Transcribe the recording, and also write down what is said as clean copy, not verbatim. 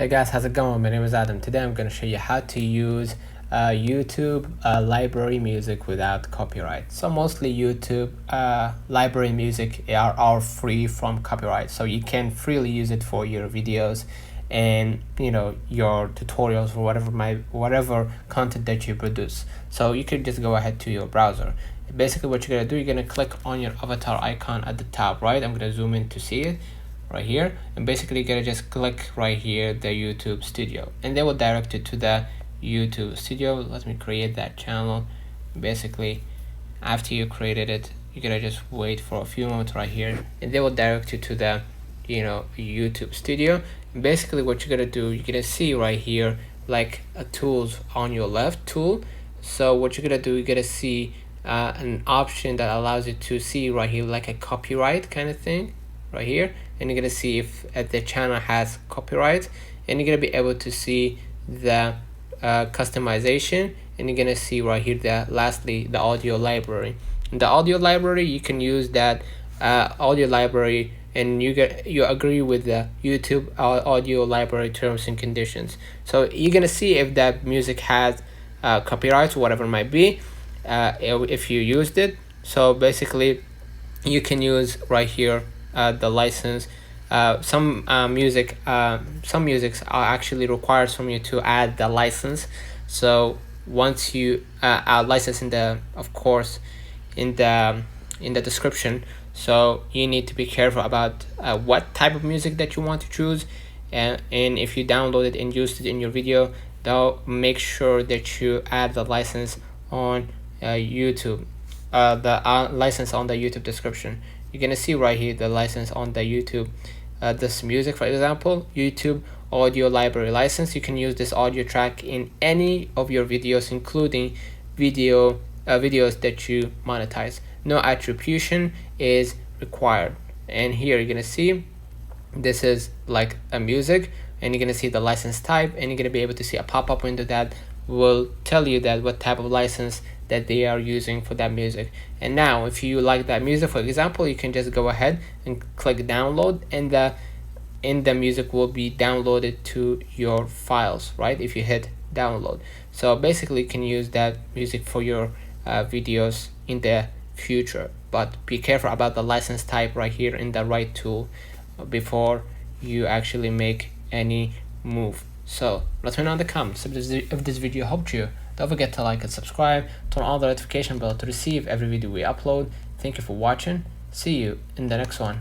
Hey guys, how's it going? My name is Adam. Today I'm going to show you how to use YouTube library music without copyright. So mostly YouTube library music are free from copyright, so you can freely use it for your videos and your tutorials or whatever content that you produce. So you could just go ahead to your browser. Basically what you're going to do, you're going to click on your avatar icon at the top right. I'm going to zoom in to see it right here, and basically you're gonna just click right here the YouTube Studio, and they will direct you to the YouTube Studio. Let me create that channel. Basically after you created it, you're gonna just wait for a few moments right here, and they will direct you to the YouTube Studio. And basically what you're gonna do, you're gonna see right here like a tools on your left tool. So what you're gonna do, you're gonna see an option that allows you to see right here like a copyright kind of thing right here, and you're gonna see if the channel has copyright, and you're gonna be able to see the customization, and you're gonna see right here lastly the audio library. In the audio library, you can use that audio library, and you agree with the YouTube audio library terms and conditions. So you're gonna see if that music has copyright, whatever it might be, if you used it. So basically you can use right here the license. Some musics actually requires from you to add the license. So once you license in the description, so you need to be careful about what type of music that you want to choose, and if you download it and used it in your video, though make sure that you add the license on YouTube, the license on the YouTube description. You're gonna see right here the license on the YouTube, this music, for example, YouTube audio library license. You can use this audio track in any of your videos, including videos that you monetize. No attribution is required. And here you're gonna see this is like a music, and you're gonna see the license type, and you're gonna be able to see a pop-up window that will tell you that what type of license that they are using for that music. And now if you like that music, for example, you can just go ahead and click download, and the music will be downloaded to your files right if you hit download. So basically you can use that music for your videos in the future, but be careful about the license type right here in the right tool before you actually make any move. So let me know in the comments if this video helped you. Don't forget to like and subscribe, turn on the notification bell to receive every video we upload. Thank you for watching. See you in the next one.